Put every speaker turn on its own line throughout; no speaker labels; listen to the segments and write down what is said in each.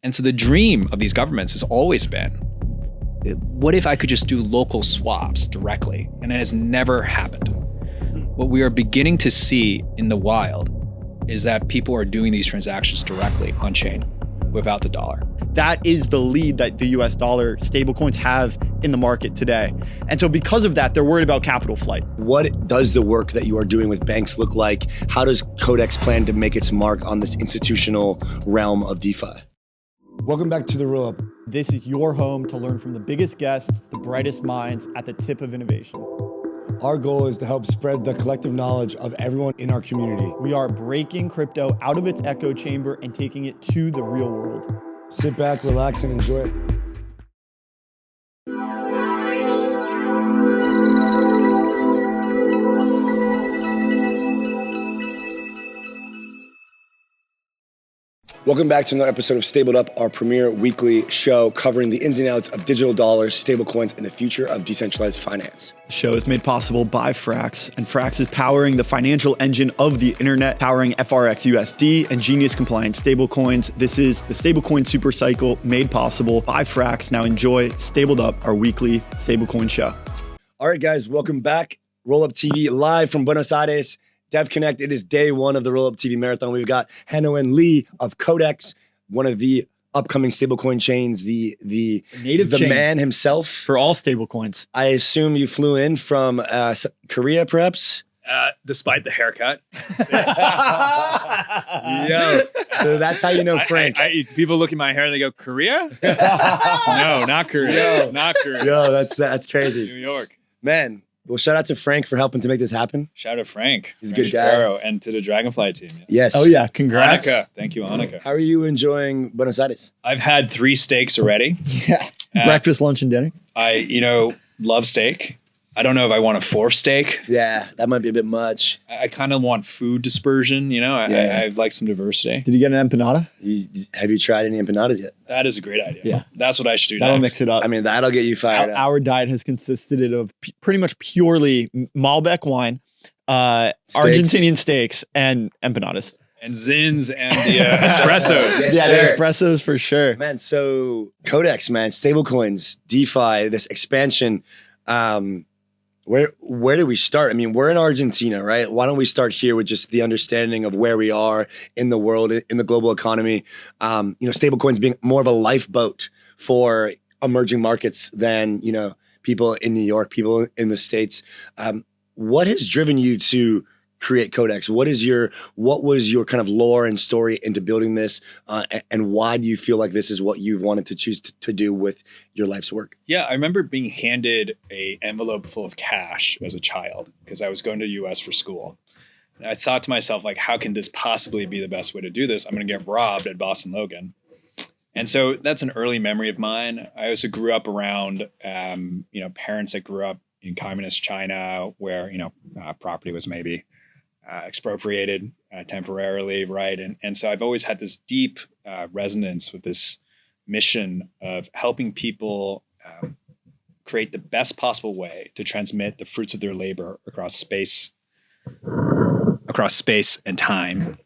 And so the dream of these governments has always been, what if I could just do local swaps directly? And it has never happened. What we are beginning to see in the wild is that people are doing these transactions directly on chain without the dollar.
That is the lead that the US dollar stablecoins have in the market today. And so because of that, they're worried about capital flight.
What does the work that you are doing with banks look like? How does Codex plan to make its mark on this institutional realm of DeFi? Welcome back to The Roll Up.
This is your home to learn from the biggest guests, the brightest minds at the tip of innovation.
Our goal is to help spread the collective knowledge of everyone in our community.
We are breaking crypto out of its echo chamber and taking it to the real world.
Sit back, relax, and enjoy it. Welcome back to another episode of Stabled Up, our premier weekly show covering the ins and outs of digital dollars, stablecoins, and the future of decentralized finance.
The show is made possible by Frax, and Frax is powering the financial engine of the internet, powering FRX USD and Genius compliant stablecoins. This is the stablecoin super cycle made possible by Frax. Now enjoy Stabled Up, our weekly stablecoin show.
All right, guys, welcome back. Roll Up TV live from Buenos Aires. Dev Connect, it is day one of the Roll Up TV Marathon. We've got Haonan Li of Codex, one of the upcoming stablecoin chains, the
native chain
man himself.
For all stablecoins.
I assume you flew in from Korea, perhaps?
Despite the haircut.
Yo, so that's how you know Frank.
People look at my hair and they go, Korea? No, not Korea.
Yo.
Not Korea.
Yo, that's crazy.
New York.
Man, well, shout out to Frank for helping to make this happen.
Shout out Frank.
He's a
Frank
good guy.
Shapiro, and to the Dragonfly team.
Yes.
Oh yeah, congrats.
Annika. Thank you, Annika.
How are you enjoying Buenos Aires?
I've had 3 steaks already.
Yeah. Breakfast, lunch, and dinner.
I, love steak. I don't know if I want a 4th steak.
Yeah, that might be a bit much.
I kind of want food dispersion,
Yeah.
I like some diversity.
Did you get an empanada?
Have you tried any empanadas yet?
That is a great idea.
Yeah.
That's what I should do
That'll
next.
mix it up.
I mean, that'll get you fired up.
Our diet has consisted of pretty much purely Malbec wine, Argentinian steaks, and empanadas.
And Zins and the espressos.
Yes,
Yeah,
sir.
the espressos for sure.
Man, so Codex, man, stablecoins, DeFi, this expansion. Where do we start? I mean, we're in Argentina, right? Why don't we start here with just the understanding of where we are in the world, in the global economy? Stablecoins being more of a lifeboat for emerging markets than, people in New York, people in the States. What has driven you to create Codex? What was your kind of lore and story into building this? And why do you feel like this is what you've wanted to choose to do with your life's work?
Yeah, I remember being handed an envelope full of cash as a child because I was going to the US for school. And I thought to myself, like, how can this possibly be the best way to do this? I'm going to get robbed at Boston Logan. And so that's an early memory of mine. I also grew up around, parents that grew up in communist China where, property was maybe expropriated temporarily, right? And so I've always had this deep resonance with this mission of helping people create the best possible way to transmit the fruits of their labor across space and time.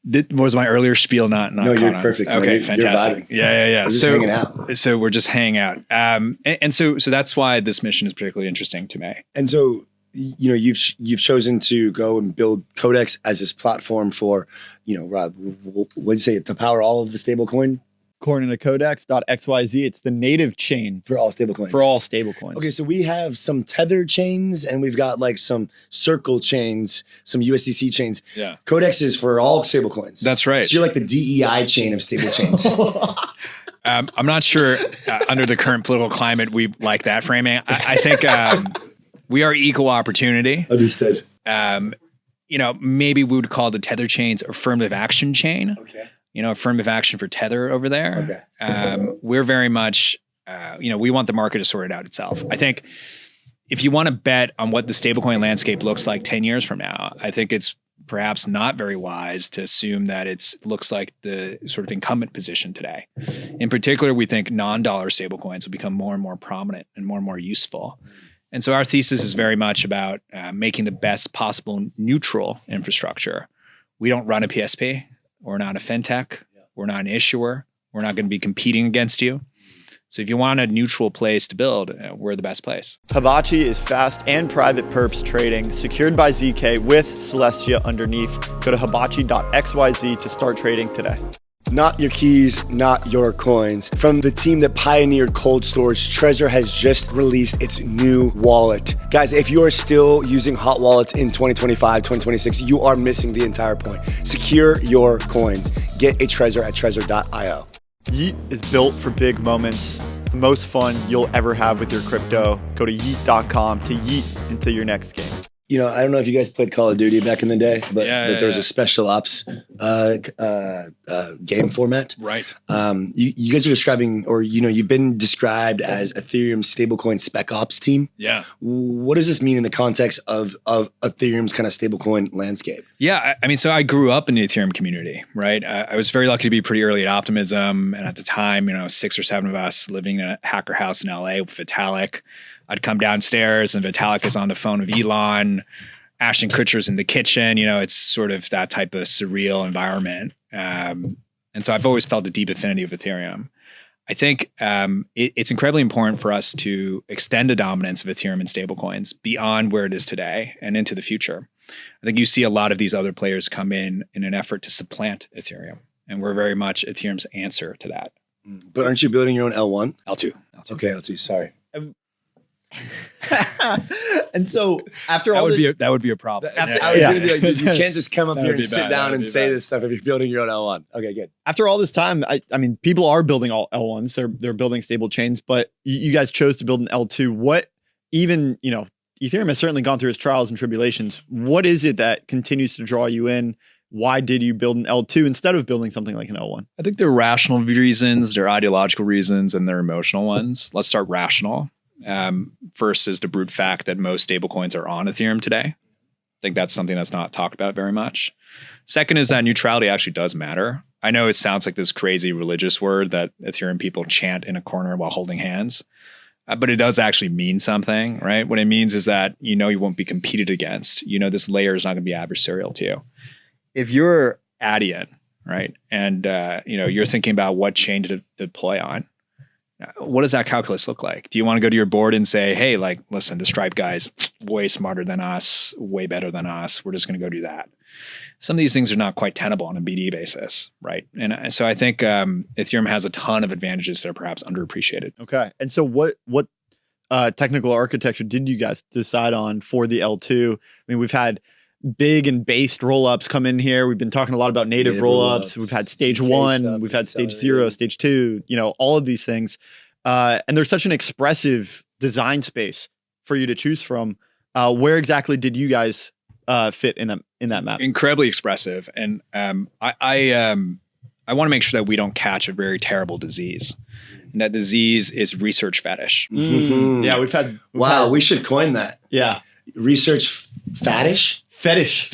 That was my earlier spiel, not
No, you're perfect.
Okay,
You're
fantastic.
vibing.
Yeah.
We're just hanging out.
So we're just hanging out. And so that's why this mission is particularly interesting to me.
And so, you've chosen to go and build Codex as this platform for, Rob, what did you say, to power all of the stablecoin?
According to codex.xyz, it's the native chain
For all stablecoins.
for all stablecoins.
Okay, so we have some Tether chains and we've got like some Circle chains, some USDC chains.
Yeah.
Codex is for all stablecoins.
That's right.
So you're like the DEI chain of stable chains.
I'm not sure under the current political climate we like that framing. I think we are equal opportunity.
Understood.
Maybe we would call the Tether chains affirmative action chain.
Okay.
Affirmative action for Tether over there.
Okay.
We're very much, we want the market to sort it out itself. I think if you want to bet on what the stablecoin landscape looks like 10 years from now, I think it's perhaps not very wise to assume that it looks like the sort of incumbent position today. In particular, we think non-dollar stablecoins will become more and more prominent and more useful. And so our thesis is very much about making the best possible neutral infrastructure. We don't run a PSP. We're not a fintech. We're not an issuer. We're not going to be competing against you. So if you want a neutral place to build, we're the best place.
Hibachi is fast and private perps trading, secured by ZK with Celestia underneath. Go to hibachi.xyz to start trading today.
Not your keys, not your coins. From the team that pioneered cold storage, Trezor has just released its new wallet. Guys, if you are still using hot wallets in 2025, 2026, you are missing the entire point. Secure your coins. Get a Trezor at trezor.io.
Yeet is built for big moments, the most fun you'll ever have with your crypto. Go to yeet.com to yeet into your next game.
You know, I don't know if you guys played Call of Duty back in the day, but there was a special ops game format.
Right.
You guys are describing, or you've been described as Ethereum's stablecoin Spec ops team.
Yeah.
What does this mean in the context of Ethereum's kind of stablecoin landscape?
Yeah, I mean, so I grew up in the Ethereum community, right? I was very lucky to be pretty early at Optimism, and at the time, 6 or 7 of us living in a hacker house in LA with Vitalik. I'd come downstairs and Vitalik is on the phone with Elon, Ashton Kutcher's in the kitchen. It's sort of that type of surreal environment. And so I've always felt a deep affinity of Ethereum. I think it's incredibly important for us to extend the dominance of Ethereum and stablecoins beyond where it is today and into the future. I think you see a lot of these other players come in an effort to supplant Ethereum. And we're very much Ethereum's answer to that.
But aren't you building your own L1?
L2.
Okay, L2, sorry.
And so after all
that would be a problem.
You can't just come up here and sit down and say this stuff if you're building your own L1. Okay, good.
After all this time, I mean, people are building all L1s. They're building stable chains, but you guys chose to build an L2. What even, Ethereum has certainly gone through its trials and tribulations. What is it that continues to draw you in? Why did you build an L2 instead of building something like an L1?
I think there are rational reasons, there are ideological reasons, and there are emotional ones. Let's start rational. First is the brute fact that most stablecoins are on Ethereum today. I think that's something that's not talked about very much. Second is that neutrality actually does matter. I know it sounds like this crazy religious word that Ethereum people chant in a corner while holding hands, but it does actually mean something, right? What it means is that you won't be competed against. This layer is not going to be adversarial to you. If you're Adian, right, and you're thinking about what chain to deploy on, what does that calculus look like? Do you want to go to your board and say, hey, listen, the Stripe guy's way smarter than us, way better than us. We're just going to go do that. Some of these things are not quite tenable on a BD basis, right? And so I think Ethereum has a ton of advantages that are perhaps underappreciated.
Okay. And so what technical architecture did you guys decide on for the L2? I mean, we've had big and based rollups come in here. We've been talking a lot about native rollups. We've had stage 1, we've had stage 0, stage 2, all of these things. And there's such an expressive design space for you to choose from. Where exactly did you guys fit in that map?
Incredibly expressive. And I want to make sure that we don't catch a very terrible disease. And that disease is research fetish.
Mm-hmm. Yeah, we've had.
We should coin that.
Yeah.
Research fetish.
Fetish.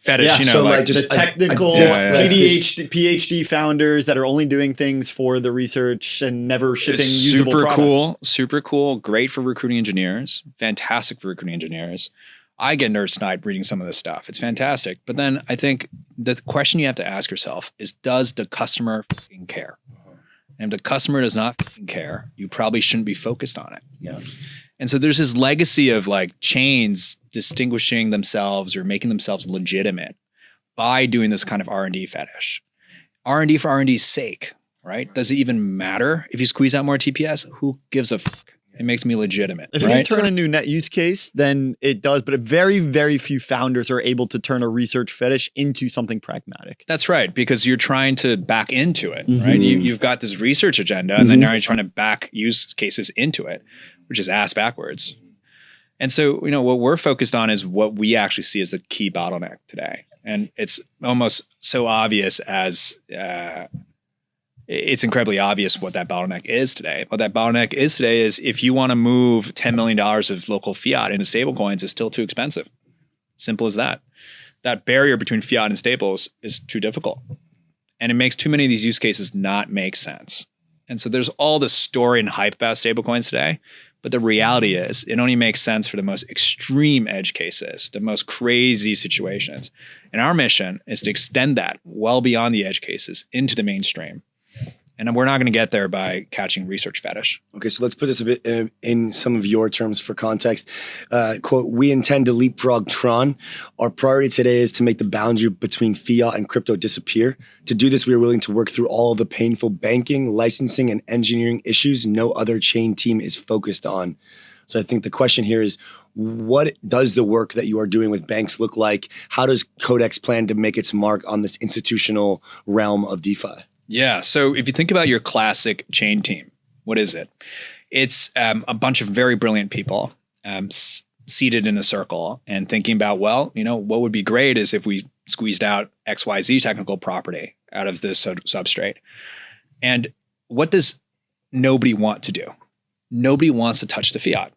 Yeah.
So like just the technical PhD founders that are only doing things for the research and never shipping usable products.
Super cool. Great for recruiting engineers. Fantastic for recruiting engineers. I get nerd sniped reading some of this stuff. It's fantastic. But then I think the question you have to ask yourself is, does the customer fucking care? And if the customer does not fucking care, you probably shouldn't be focused on it.
Yeah.
And so there's this legacy of chains distinguishing themselves or making themselves legitimate by doing this kind of R&D fetish. R&D for R&D's sake, right? Does it even matter if you squeeze out more TPS? Who gives a fuck? It makes me legitimate.
If you can turn a new net use case, then it does. But very, very few founders are able to turn a research fetish into something pragmatic.
That's right, because you're trying to back into it, right? You've got this research agenda, and then now you're trying to back use cases into it, which is ass backwards. And so, what we're focused on is what we actually see as the key bottleneck today. And it's almost so obvious as it's incredibly obvious what that bottleneck is today. What that bottleneck is today is if you want to move $10 million of local fiat into stablecoins, it's still too expensive. Simple as that. That barrier between fiat and stables is too difficult. And it makes too many of these use cases not make sense. And so there's all this story and hype about stablecoins today, But the reality is it only makes sense for the most extreme edge cases, the most crazy situations. And our mission is to extend that well beyond the edge cases into the mainstream. And we're not going to get there by catching research fetish.
Okay, so let's put this a bit in some of your terms for context. Quote, we intend to leapfrog Tron. Our priority today is to make the boundary between fiat and crypto disappear. To do this, we are willing to work through all of the painful banking, licensing, and engineering issues no other chain team is focused on. So I think the question here is, what does the work that you are doing with banks look like? How does Codex plan to make its mark on this institutional realm of DeFi?
Yeah. So if you think about your classic chain team, what is it? It's a bunch of very brilliant people seated in a circle and thinking about, well, what would be great is if we squeezed out XYZ technical property out of this substrate. And what does nobody want to do? Nobody wants to touch the fiat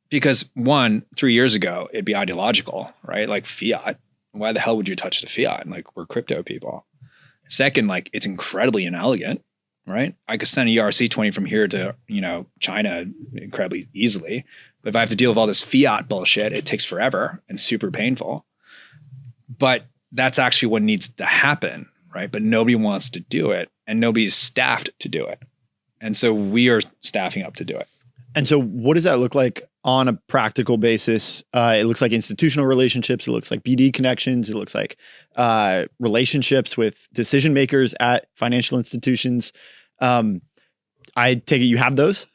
because 3 years ago, it'd be ideological, right? Like fiat. Why the hell would you touch the fiat? Like we're crypto people. Second, like it's incredibly inelegant, right? I could send a ERC-20 from here to, China incredibly easily. But if I have to deal with all this fiat bullshit, it takes forever and super painful. But that's actually what needs to happen, right? But nobody wants to do it and nobody's staffed to do it. And so we are staffing up to do it.
And so what does that look like on a practical basis? It looks like institutional relationships. It looks like BD connections. It looks like relationships with decision makers at financial institutions. I take it you have those?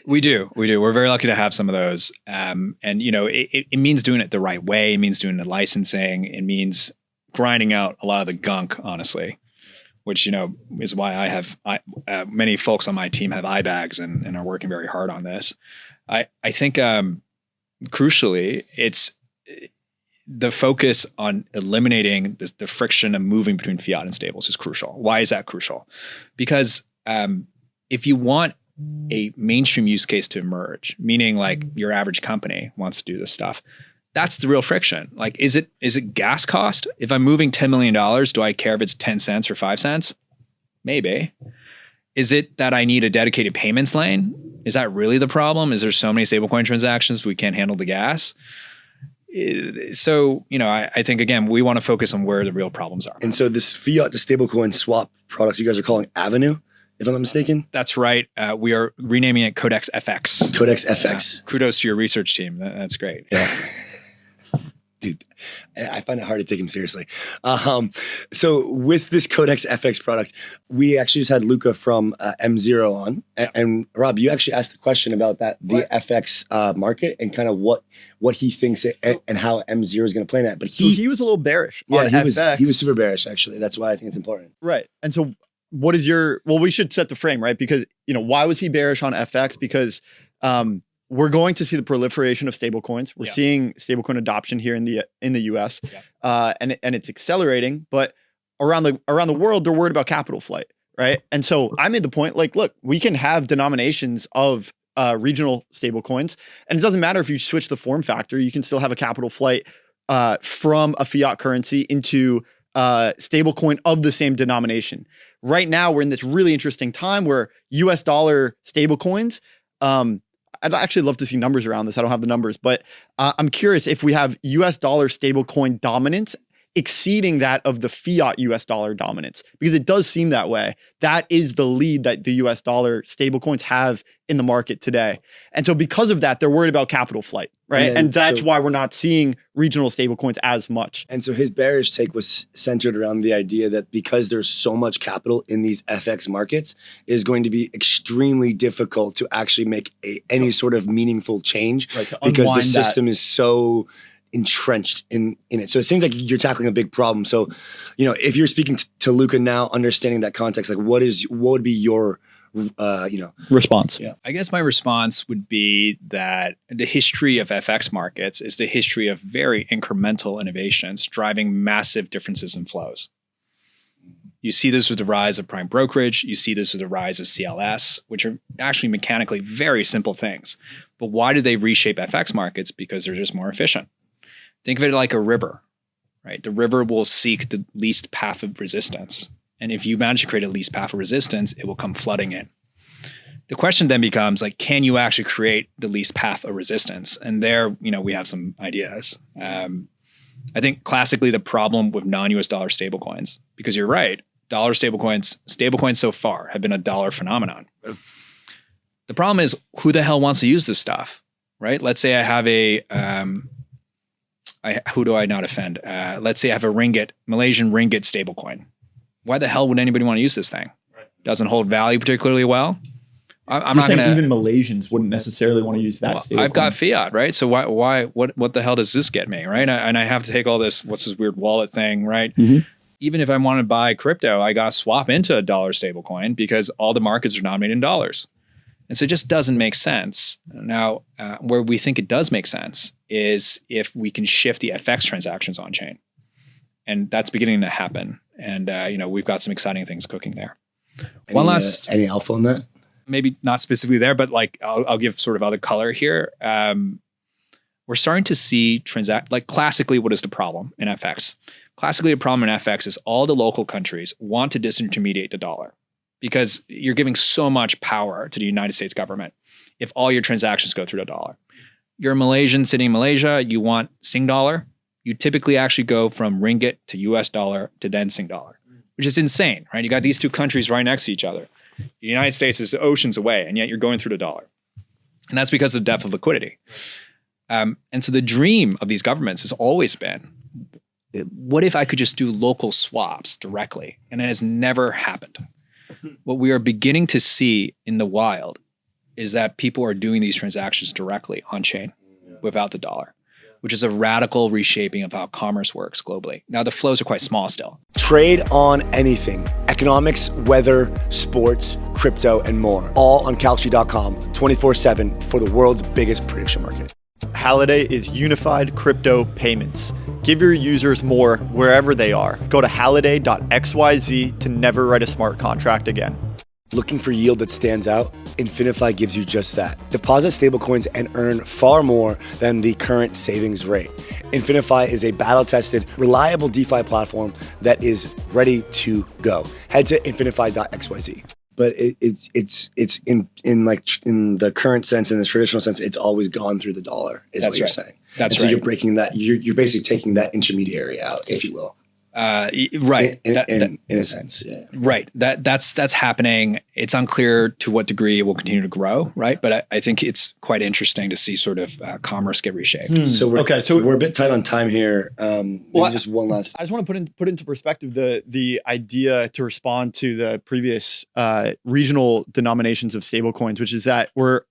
We do. We're very lucky to have some of those. It means doing it the right way. It means doing the licensing. It means grinding out a lot of the gunk, honestly, which, is why I have many folks on my team have eye bags and are working very hard on this. I think crucially, it's the focus on eliminating the friction of moving between fiat and stables is crucial. Why is that crucial? Because if you want a mainstream use case to emerge, meaning like your average company wants to do this stuff, that's the real friction. Like, is it gas cost? If I'm moving $10 million, do I care if it's 10 cents or 5 cents? Maybe. Is it that I need a dedicated payments lane? Is that really the problem? Is there so many stablecoin transactions we can't handle the gas? So, I think, again, we want to focus on where the real problems are.
And so this fiat to stablecoin swap product you guys are calling Avenue, if I'm not mistaken?
That's right. We are renaming it Codex FX.
Codex FX.
Kudos to your research team. That's great.
Yeah. Dude, I find it hard to take him seriously. So with this Codex FX product, we actually just had Luca from M0 on. And Rob, you actually asked the question about the FX market and kind of what he thinks and how M0 is going to play in that. But
he was a little bearish on FX.
He was super bearish, actually. That's why I think it's important.
Right. And so what is we should set the frame, right? Because, why was he bearish on FX? Because we're going to see the proliferation of stablecoins. We're seeing stablecoin adoption here in the US, and it's accelerating. But around the world, they're worried about capital flight, right? And so I made the point, like, look, we can have denominations of regional stablecoins, and it doesn't matter if you switch the form factor. You can still have a capital flight from a fiat currency into stablecoin of the same denomination. Right now, we're in this really interesting time where US dollar stablecoins. I'd actually love to see numbers around this. I don't have the numbers, but I'm curious if we have US dollar stablecoin dominance exceeding that of the fiat US dollar dominance, because it does seem that way. That is the lead that the US dollar stablecoins have in the market today. And so because of that, they're worried about capital flight, right? And that's why we're not seeing regional stablecoins as much.
And so his bearish take was centered around the idea that because there's so much capital in these FX markets, it is going to be extremely difficult to actually make any sort of meaningful change, because the system is so entrenched in it. So it seems like you're tackling a big problem. So, if you're speaking to Luca now, understanding that context, like what would be your
response?
Yeah. I guess my response would be that the history of FX markets is the history of very incremental innovations driving massive differences in flows. You see this with the rise of prime brokerage. You see this with the rise of CLS, which are actually mechanically very simple things. But why do they reshape FX markets? Because they're just more efficient. Think of it like a river, right? The river will seek the least path of resistance. And if you manage to create a least path of resistance, it will come flooding in. The question then becomes like, can you actually create the least path of resistance? And there, we have some ideas. I think classically the problem with non-US dollar stablecoins, because you're right, dollar stablecoins so far have been a dollar phenomenon. The problem is, who the hell wants to use this stuff, right? Let's say I have who do I not offend? Let's say I have a Malaysian ringgit stablecoin. Why the hell would anybody want to use this thing? Doesn't hold value particularly well. I'm not going to.
Even Malaysians wouldn't necessarily want to use that stablecoin.
I've got fiat, right? So what the hell does this get me, right? And I have to take all this, what's this weird wallet thing, right? Even if I want to buy crypto, I got to swap into a dollar stablecoin because all the markets are denominated in dollars. And so it just doesn't make sense. Now, where we think it does make sense is if we can shift the FX transactions on chain. And that's beginning to happen. And, we've got some exciting things cooking there.
Any alpha on that?
Maybe not specifically there, but like I'll give sort of other color here. We're starting to see classically, what is the problem in FX? Classically, the problem in FX is all the local countries want to disintermediate the dollar because you're giving so much power to the United States government if all your transactions go through the dollar. You're a Malaysian sitting in Malaysia, you want Sing dollar, you typically actually go from ringgit to US dollar to then Sing dollar, which is insane, right? You got these two countries right next to each other. The United States is oceans away, and yet you're going through the dollar. And that's because of the depth of liquidity. And so the dream of these governments has always been, what if I could just do local swaps directly? And it has never happened. What we are beginning to see in the wild is that people are doing these transactions directly on chain without the dollar, which is a radical reshaping of how commerce works globally. Now, the flows are quite small still.
Trade on anything. Economics, weather, sports, crypto, and more. All on Kalshi.com 24/7 for the world's biggest prediction market.
Halliday is unified crypto payments. Give your users more wherever they are. Go to halliday.xyz to never write a smart contract again.
Looking for yield that stands out? InfiniFi gives you just that. Deposit stablecoins and earn far more than the current savings rate. InfiniFi is a battle-tested, reliable DeFi platform that is ready to go. Head to infinifi.xyz. But it's in the current sense, in the traditional sense, it's always gone through the dollar. That's what you're saying.
That's
right.
So
you're breaking that. You're basically taking that intermediary out, if you will.
Right.
In a sense, yeah.
Right. That's happening. It's unclear to what degree it will continue to grow, right? But I think it's quite interesting to see sort of commerce get reshaped.
So we're a bit tight on time here. Just one last.
I just want to put into perspective the idea to respond to the previous regional denominations of stablecoins, which is that we're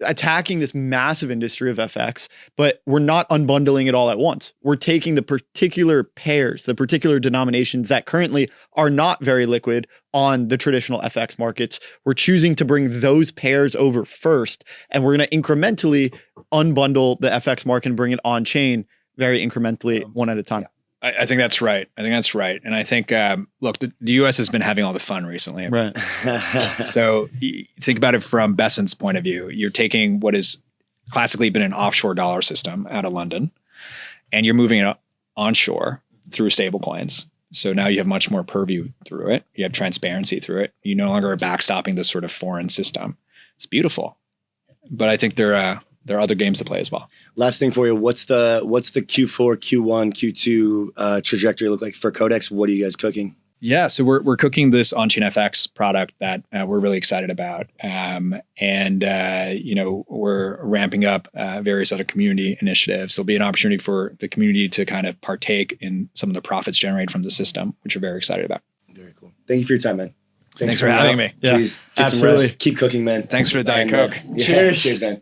attacking this massive industry of FX, but we're not unbundling it all at once. We're taking the particular pairs, the particular denominations that currently are not very liquid on the traditional FX markets. We're choosing to bring those pairs over first, and we're going to incrementally unbundle the FX market and bring it on chain very incrementally, one at a time.
Yeah. I think that's right. And I think, look, the US has been having all the fun recently.
Right.
So think about it from Besant's point of view. You're taking what has classically been an offshore dollar system out of London, and you're moving it onshore through stablecoins. So now you have much more purview through it. You have transparency through it. You no longer are backstopping this sort of foreign system. It's beautiful. But I think there are other games to play as well.
Last thing for you, what's the Q4, Q1, Q2 trajectory look like for Codex? What are you guys cooking?
Yeah, so we're cooking this on-chain FX product that we're really excited about, we're ramping up various other community initiatives. There'll be an opportunity for the community to kind of partake in some of the profits generated from the system, which we're very excited about.
Very cool. Thank you for your time, man.
Thanks for having me.
Please get some rest. Keep cooking, man.
Thanks for the Diet Coke.
Cheers, man.